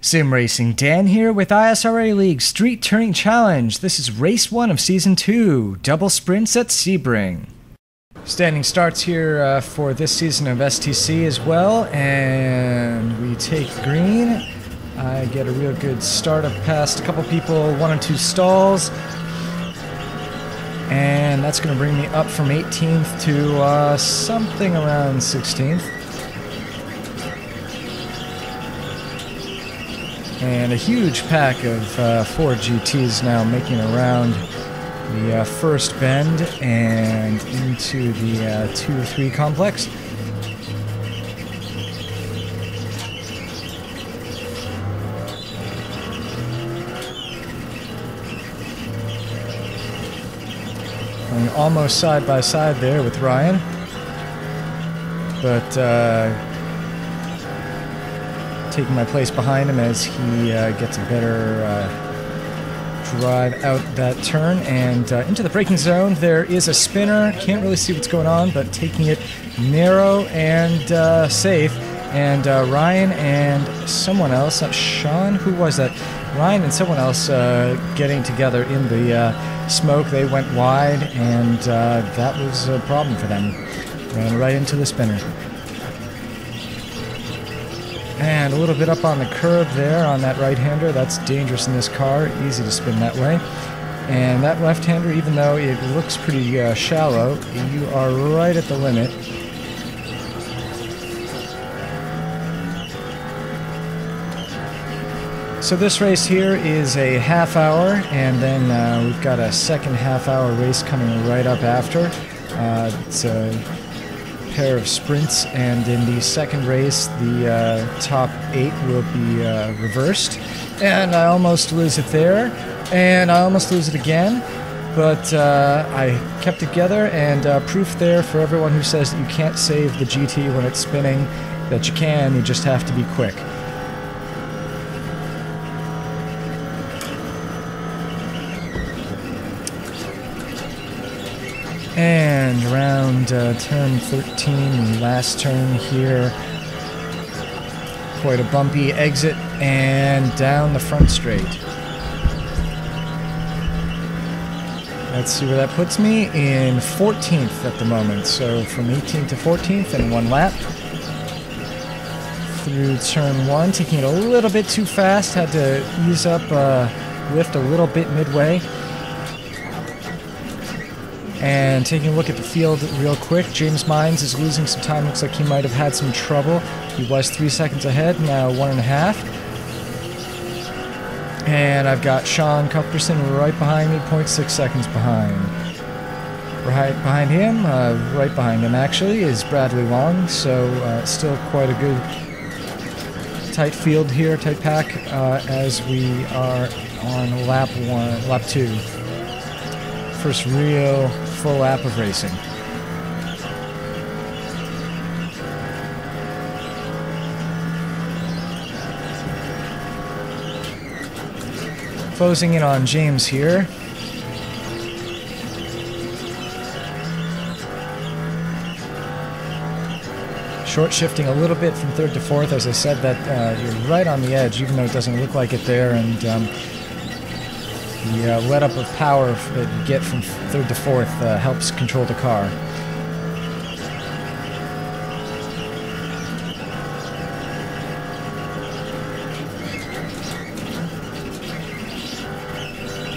Sim Racing Dan here with ISRA League Street Turning Challenge. This is race 1 of season 2, double sprints at Sebring. Standing starts here for this season of STC as well, and we take green. I get a real good start up past a couple people, 1 and 2 stalls, and that's going to bring me up from 18th to something around 16th. And a huge pack of Ford GTs now making around the first bend and into the 2-3 complex. Going almost side by side there with Ryan, but taking my place behind him as he gets a better drive out that turn and into the braking zone. There is a spinner, can't really see what's going on, but taking it narrow and safe. And Ryan and someone else, Sean, who was that? Ryan and someone else getting together in the smoke. They went wide, and that was a problem for them. Ran right into the spinner. And a little bit up on the curb there on that right-hander. That's dangerous in this car. Easy to spin that way. And that left-hander, even though it looks pretty shallow, you are right at the limit. So this race here is a half hour, and then we've got a second half-hour race coming right up after. It's a pair of sprints, and in the second race the top 8 will be reversed, and I almost lose it there, and I almost lose it again, but I kept together, and proof there for everyone who says that you can't save the GT when it's spinning, that you can, you just have to be quick. And around turn 13, last turn here, quite a bumpy exit, and down the front straight. Let's see where that puts me, in 14th at the moment, so from 18th to 14th in 1 lap. Through turn 1, taking it a little bit too fast, had to ease up, lift a little bit midway. And taking a look at the field real quick, James Mines is losing some time. Looks like he might have had some trouble. He was 3 seconds ahead, now 1.5. And I've got Sean Cuthbertson right behind me, 0.6 seconds behind. Right behind him, right behind him actually, is Bradley Long. So still quite a good tight field here, tight pack, as we are on lap 2. First real full lap of racing. Closing in on James here. Short shifting a little bit from 3rd to 4th. As I said, that you're right on the edge, even though it doesn't look like it there, and the let-up of power that you get from 3rd to 4th helps control the car.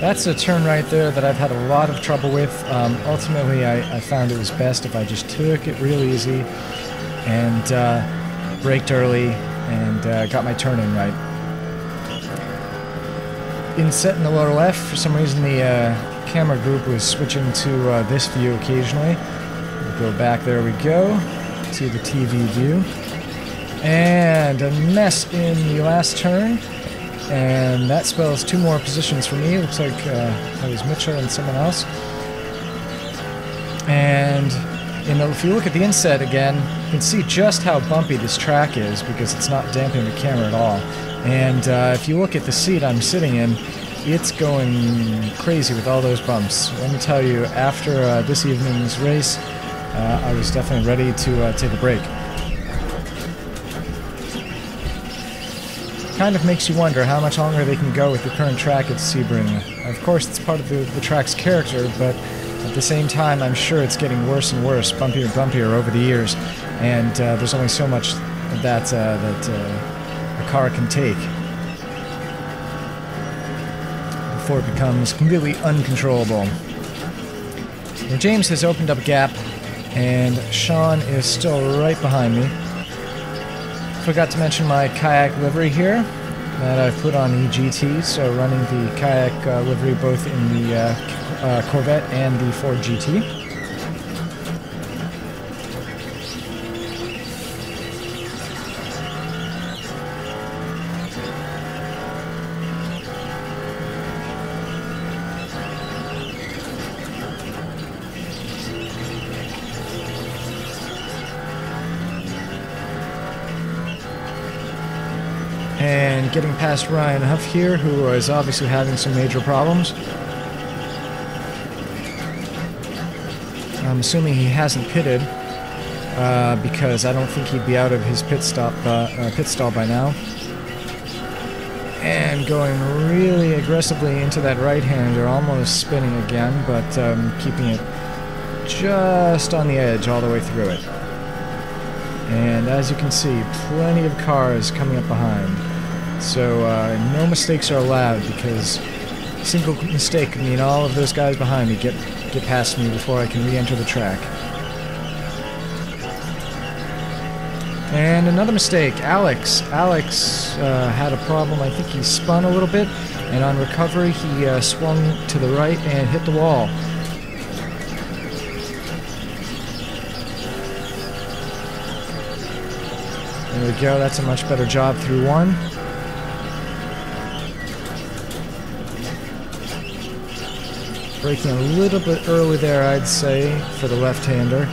That's a turn right there that I've had a lot of trouble with. Ultimately, I found it was best if I just took it real easy and braked early and got my turn in right. Inset in the lower left, for some reason the camera group was switching to this view occasionally. We'll go back, there we go, to the TV view. And a mess in the last turn, and that spells 2 more positions for me. Looks like that was Mitchell and someone else. And if you look at the inset again, you can see just how bumpy this track is because it's not damping the camera at all. And if you look at the seat I'm sitting in, it's going crazy with all those bumps. Let me tell you, after this evening's race, I was definitely ready to take a break. kind of makes you wonder how much longer they can go with the current track at Sebring. Of course, it's part of the track's character, but at the same time, I'm sure it's getting worse and worse, bumpier and bumpier over the years, and there's only so much that a car can take before it becomes completely uncontrollable. Now, James has opened up a gap, and Sean is still right behind me. Forgot to mention my kayak livery here that I've put on EGT, so running the kayak livery both in the Corvette and the Ford GT. And getting past Ryan Huff here, who is obviously having some major problems. I'm assuming he hasn't pitted, because I don't think he'd be out of his pit stall by now. And going really aggressively into that right-hander, almost spinning again, but keeping it just on the edge all the way through it. And as you can see, plenty of cars coming up behind. So no mistakes are allowed, because a single mistake could mean all of those guys behind me get past me before I can re-enter the track. And another mistake, Alex. Alex had a problem. I think he spun a little bit, and on recovery he swung to the right and hit the wall. There we go, that's a much better job through one. Braking a little bit early there, I'd say, for the left-hander.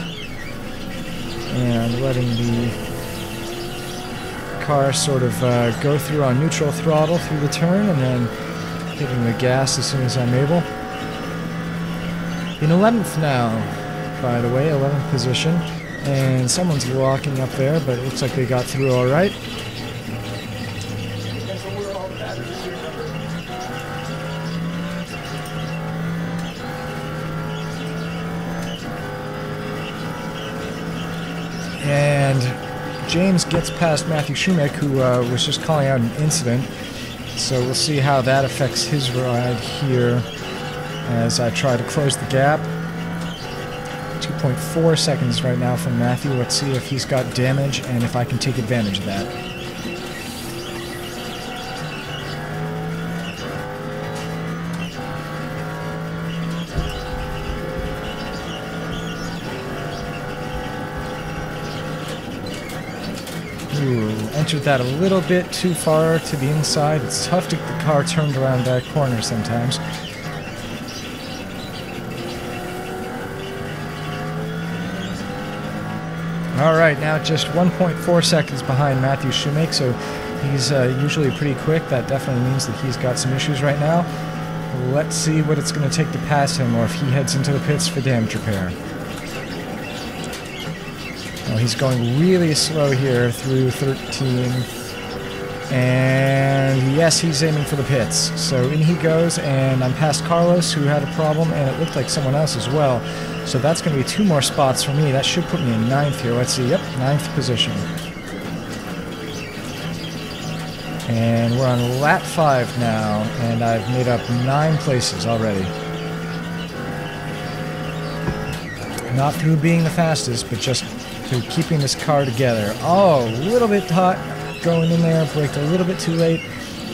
And letting the car sort of go through on neutral throttle through the turn, and then hitting the gas as soon as I'm able. In 11th now, by the way, 11th position. And someone's walking up there, but it looks like they got through all right. And James gets past Matthew Schumacher, who was just calling out an incident. So we'll see how that affects his ride here as I try to close the gap. 2.4 seconds right now from Matthew. Let's see if he's got damage and if I can take advantage of that. Ooh, entered that a little bit too far to the inside. It's tough to get the car turned around that corner sometimes. Alright, now just 1.4 seconds behind Matthew Schumacher, so he's usually pretty quick. That definitely means that he's got some issues right now. Let's see what it's going to take to pass him, or if he heads into the pits for damage repair. Oh, he's going really slow here through 13. And yes, he's aiming for the pits. So in he goes, and I'm past Carlos, who had a problem, and it looked like someone else as well. So that's going to be 2 more spots for me. That should put me in 9th here. Let's see. Yep, 9th position. And we're on lap 5 now, and I've made up 9 places already. Not through being the fastest, but just through keeping this car together. Oh, a little bit hot going in there. Braked a little bit too late,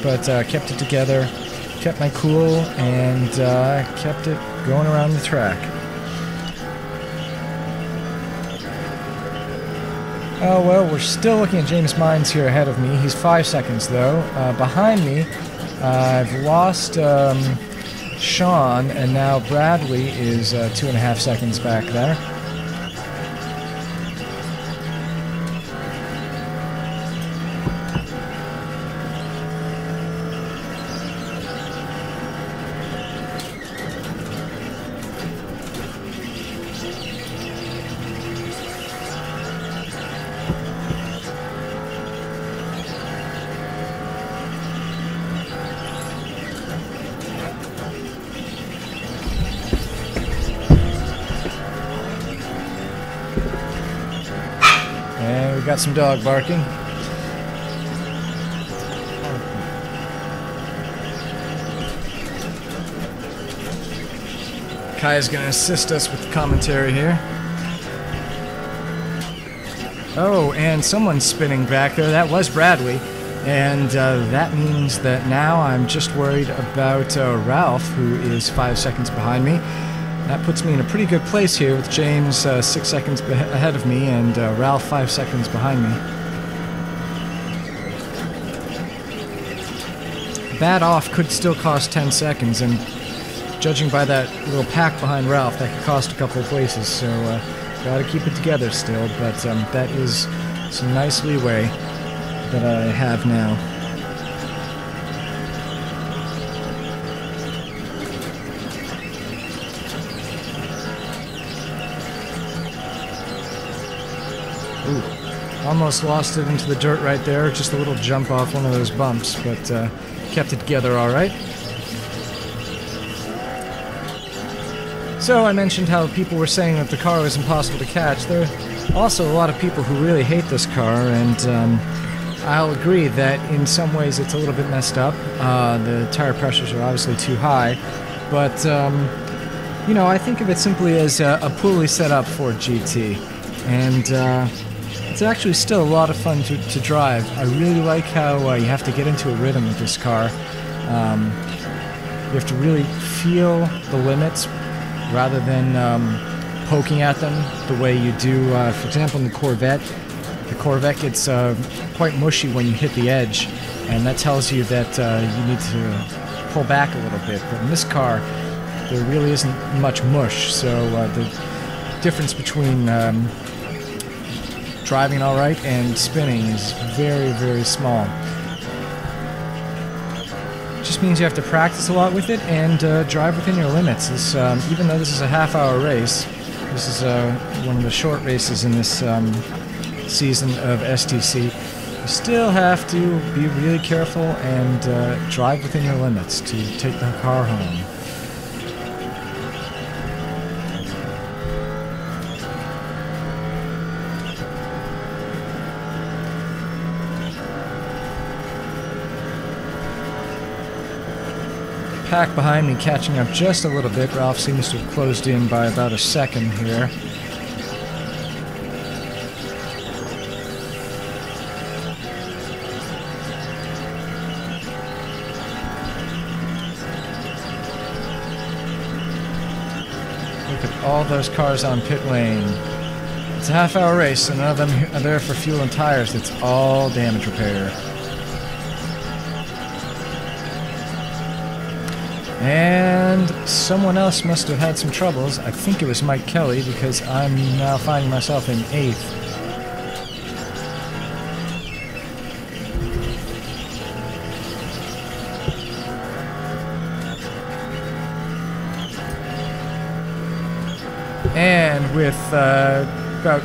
but kept it together. Kept my cool, and kept it going around the track. Oh, well, we're still looking at James Mines here ahead of me. He's 5 seconds, though. Behind me, I've lost Sean, and now Bradley is 2.5 seconds back there. got some dog barking. Kai is going to assist us with the commentary here. Oh, and someone's spinning back there. That was Bradley. And that means that now I'm just worried about Ralph, who is 5 seconds behind me. That puts me in a pretty good place here with James 6 seconds ahead of me and Ralph 5 seconds behind me. Bad off could still cost 10 seconds, and judging by that little pack behind Ralph, that could cost a couple of places, so gotta keep it together still, but that is some nice leeway that I have now. Ooh, almost lost it into the dirt right there, just a little jump off one of those bumps, but kept it together all right. So I mentioned how people were saying that the car was impossible to catch. There are also a lot of people who really hate this car, and I'll agree that in some ways it's a little bit messed up. The tire pressures are obviously too high, but you know, I think of it simply as a poorly set up Ford GT, and it's actually still a lot of fun to drive. I really like how you have to get into a rhythm with this car. You have to really feel the limits rather than poking at them the way you do, for example, in the Corvette. The Corvette gets quite mushy when you hit the edge, and that tells you that you need to pull back a little bit. But in this car, there really isn't much mush, so the difference between driving all right and spinning is very, very small. Just means you have to practice a lot with it and drive within your limits. This, even though this is a half-hour race, this is one of the short races in this season of STC. You still have to be really careful and drive within your limits to take the car home. Pack behind me catching up just a little bit. Ralph seems to have closed in by about a second here. Look at all those cars on pit lane. It's a half-hour race, so none of them are there for fuel and tires. It's all damage repair. And someone else must have had some troubles. I think it was Mike Kelly, because I'm now finding myself in 8th. And with about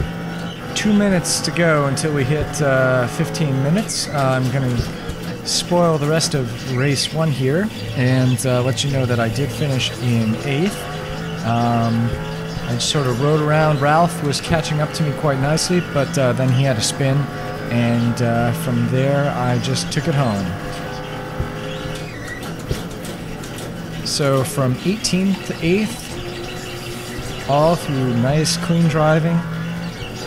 2 minutes to go until we hit 15 minutes, I'm going to spoil the rest of race 1 here and let you know that I did finish in 8th. I just sort of rode around. Ralph was catching up to me quite nicely, but then he had a spin, and from there I just took it home. So from 18th to 8th, all through nice clean driving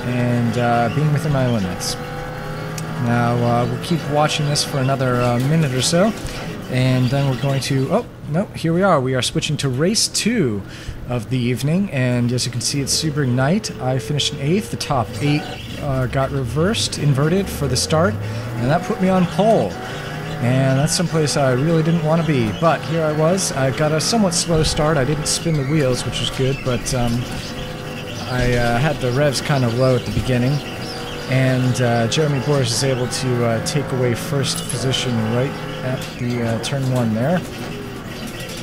and being within my limits. Now, we'll keep watching this for another minute or so, and then we're going to... Oh, no, here we are. We are switching to race 2 of the evening, and as you can see, it's Sebring night. I finished in 8th. The top 8 got inverted for the start, and that put me on pole. And that's someplace I really didn't want to be, but here I was. I got a somewhat slow start. I didn't spin the wheels, which was good, but I had the revs kind of low at the beginning. And Jeremy Boris is able to take away first position right at the turn 1 there.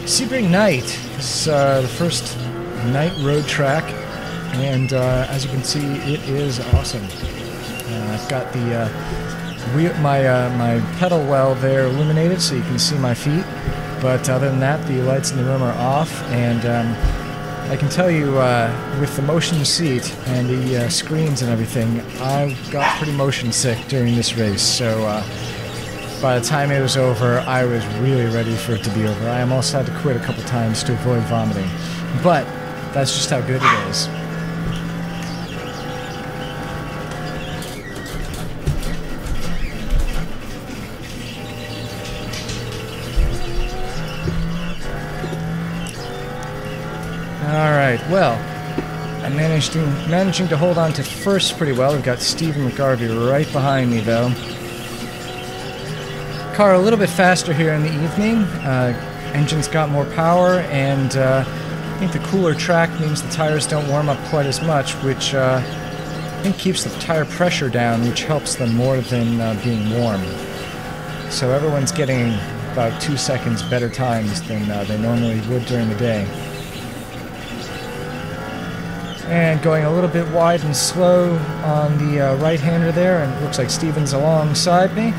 Sebring Night is the first night road track, and as you can see, it is awesome. I've got the my pedal well there illuminated so you can see my feet, but other than that, the lights in the room are off, and I can tell you, with the motion seat and the screens and everything, I got pretty motion sick during this race, so by the time it was over, I was really ready for it to be over. I almost had to quit a couple times to avoid vomiting, but that's just how good it is. Alright, well, I'm managing to hold on to first pretty well. We've got Stephen McGarvey right behind me, though. Car a little bit faster here in the evening. Engine's got more power, and I think the cooler track means the tires don't warm up quite as much, which I think keeps the tire pressure down, which helps them more than being warm. So everyone's getting about 2 seconds better times than they normally would during the day. And going a little bit wide and slow on the right-hander there, and it looks like Steven's alongside me.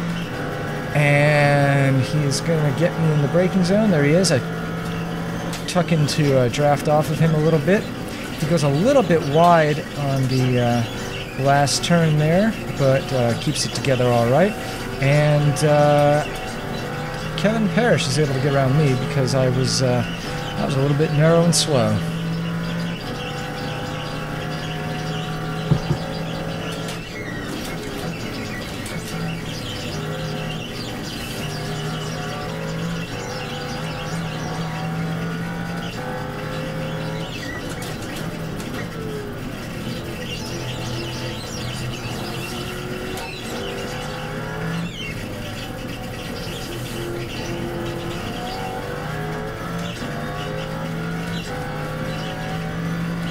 And he's going to get me in the braking zone. There he is. I tuck into draft off of him a little bit. He goes a little bit wide on the last turn there, but keeps it together all right. And Kevin Parrish is able to get around me because I was a little bit narrow and slow.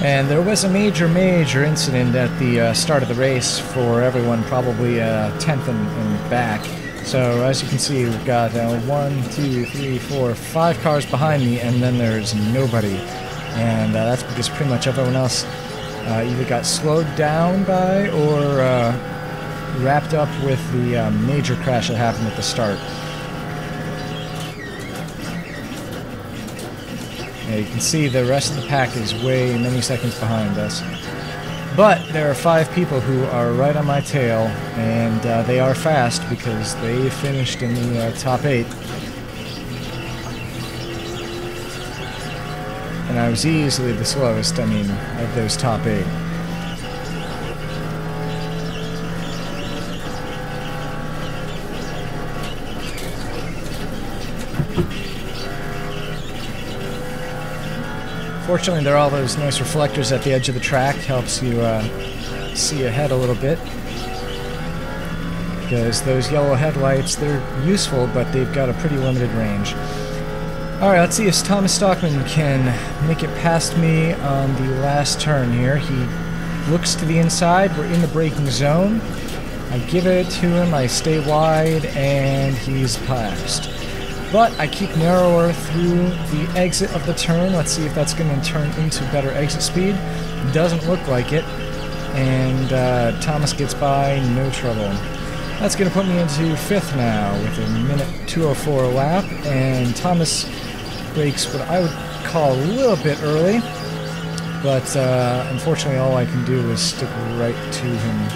And there was a major incident at the start of the race for everyone, probably 10th and back. So as you can see, we've got 1, 2, 3, 4, 5 cars behind me, and then there's nobody. And that's because pretty much everyone else either got slowed down by or wrapped up with the major crash that happened at the start. Yeah, you can see the rest of the pack is way many seconds behind us. But there are 5 people who are right on my tail, and they are fast because they finished in the top 8. And I was easily the slowest, I mean, of those top 8. Fortunately, there are all those nice reflectors at the edge of the track. Helps you see ahead a little bit. Because those yellow headlights, they're useful, but they've got a pretty limited range. Alright, let's see if Thomas Stockman can make it past me on the last turn here. He looks to the inside. We're in the braking zone. I give it to him. I stay wide, and he's passed. But I keep narrower through the exit of the turn. Let's see if that's going to turn into better exit speed. Doesn't look like it. And Thomas gets by, no trouble. That's going to put me into 5th now with a minute 2:04 lap. And Thomas brakes what I would call a little bit early. But unfortunately all I can do is stick right to him.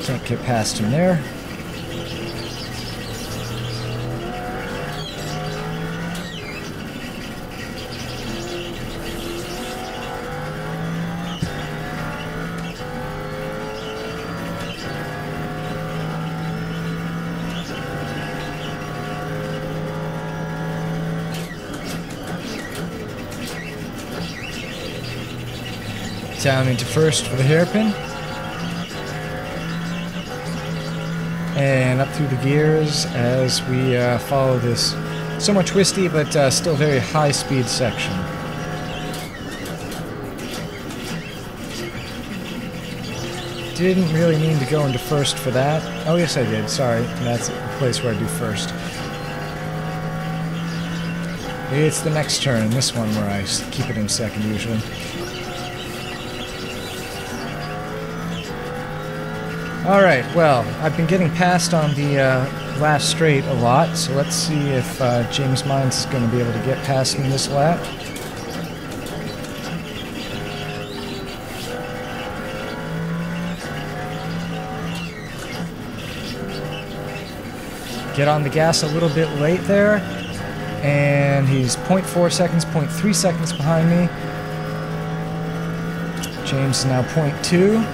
Can't get past him there. Down into 1st for the hairpin. And up through the gears as we follow this somewhat twisty but still very high speed section. Didn't really mean to go into 1st for that. Oh yes I did, sorry. That's the place where I do 1st. It's the next turn, this one where I keep it in 2nd usually. Alright, well, I've been getting passed on the last straight a lot, so let's see if James Mines is going to be able to get past me this lap. get on the gas a little bit late there, and he's 0.4 seconds, 0.3 seconds behind me. James is now 0.2,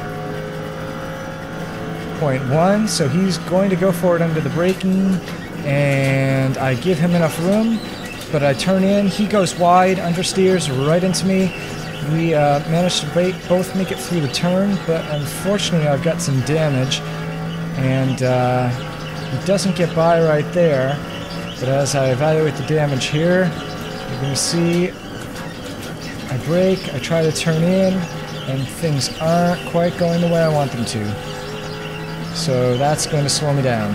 0.1, so he's going to go for it under the braking, and I give him enough room, but I turn in, he goes wide, understeers right into me. We managed to both make it through the turn, but unfortunately I've got some damage, and he doesn't get by right there. But as I evaluate the damage here, you're going to see I brake, I try to turn in, and things aren't quite going the way I want them to. So that's going to slow me down.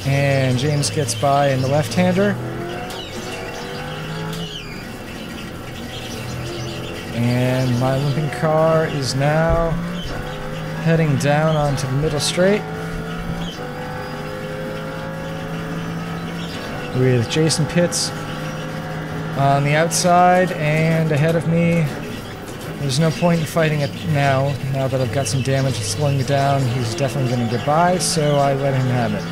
And James gets by in the left-hander. And my limping car is now heading down onto the middle straight. With Jason Pitts on the outside and ahead of me. There's no point in fighting it now that I've got some damage that's slowing me down. He's definitely going to get by, so I let him have it.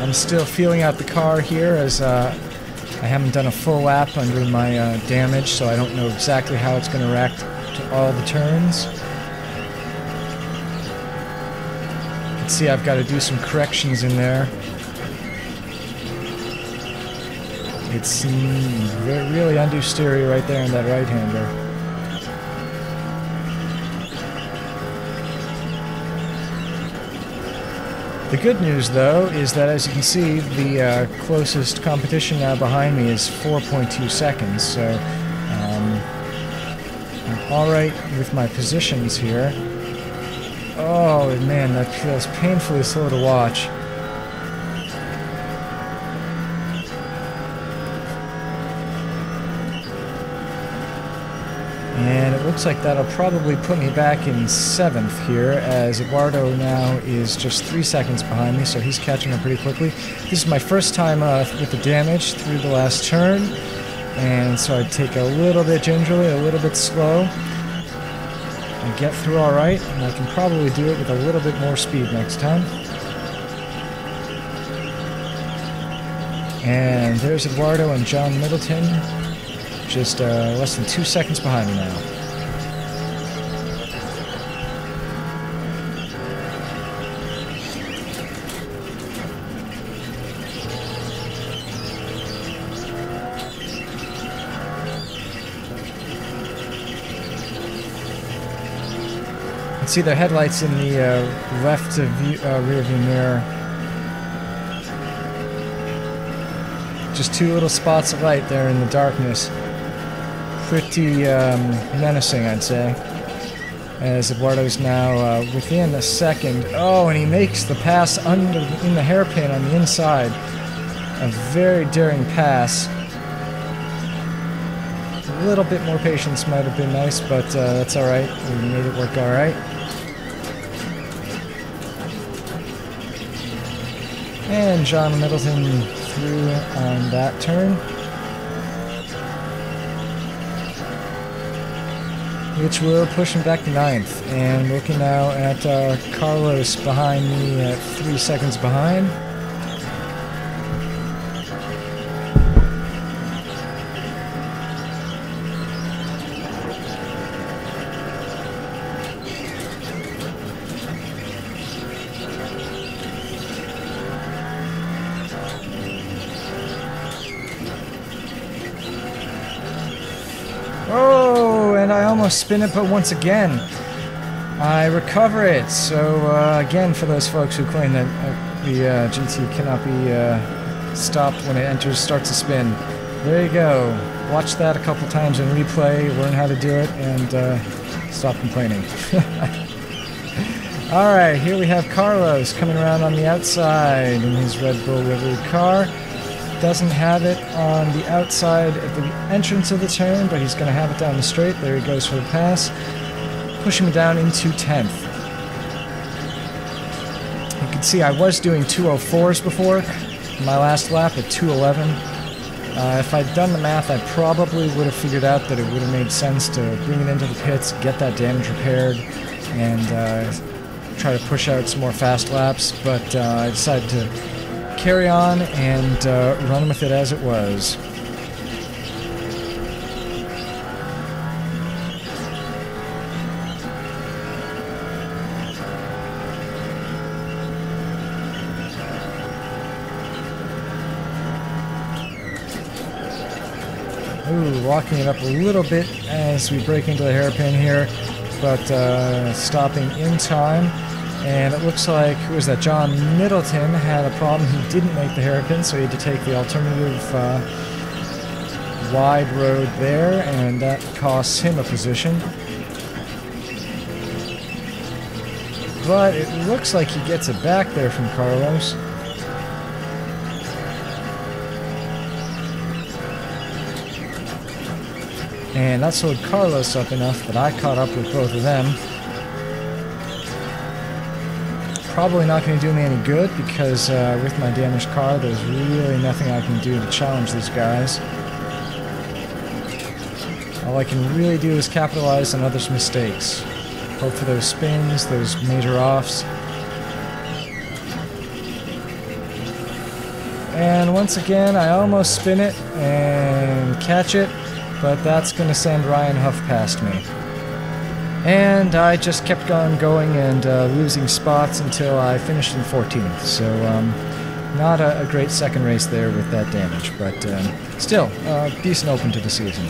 I'm still feeling out the car here as I haven't done a full lap under my damage, so I don't know exactly how it's going to react to all the turns. You can see I've got to do some corrections in there. It's really understeery right there in that right-hander. The good news, though, is that as you can see, the closest competition now behind me is 4.2 seconds, so I'm alright with my positions here. Oh man, that feels painfully slow to watch. And it looks like that'll probably put me back in 7th here, as Eduardo now is just 3 seconds behind me, so he's catching up pretty quickly. This is my first time with the damage through the last turn, and so I take a little bit gingerly, a little bit slow. I get through alright, and I can probably do it with a little bit more speed next time. And there's Eduardo and John Middleton. Just less than 2 seconds behind me now. You can see their headlights in the left rear view mirror. Just two little spots of light there in the darkness. Pretty menacing, I'd say. As Eduardo's now within a second. Oh, and he makes the pass in the hairpin on the inside. A very daring pass. A little bit more patience might have been nice, but that's alright. We made it work alright. And John Middleton through on that turn. Which will push him back to 9th. And looking now at Carlos behind me at 3 seconds behind. I almost spin it, but once again, I recover it. So again, for those folks who claim that the GT cannot be stopped when it starts to spin, there you go. Watch that a couple times in replay, learn how to do it, and stop complaining. Alright, here we have Carlos coming around on the outside in his Red Bull livery car. Doesn't have it on the outside at the entrance of the turn, but he's going to have it down the straight. There he goes for the pass, pushing me down into 10th. You can see I was doing 204s before, my last lap at 2:11. If I'd done the math, I probably would have figured out that it would have made sense to bring it into the pits, get that damage repaired, and try to push out some more fast laps, but I decided to carry on and run with it as it was. Ooh, walking it up a little bit as we break into the hairpin here, but stopping in time. And it looks like, who was that? John Middleton had a problem. He didn't make the hairpin, so he had to take the alternative wide road there, and that costs him a position. But it looks like he gets it back there from Carlos. And that slowed Carlos up enough that I caught up with both of them. Probably not going to do me any good because with my damaged car, there's really nothing I can do to challenge these guys. All I can really do is capitalize on others' mistakes. Hope for those spins, those major offs. And once again, I almost spin it and catch it, but that's going to send Ryan Huff past me. And I just kept on going and losing spots until I finished in 14th. So not a great second race there with that damage, but still, decent open to the season.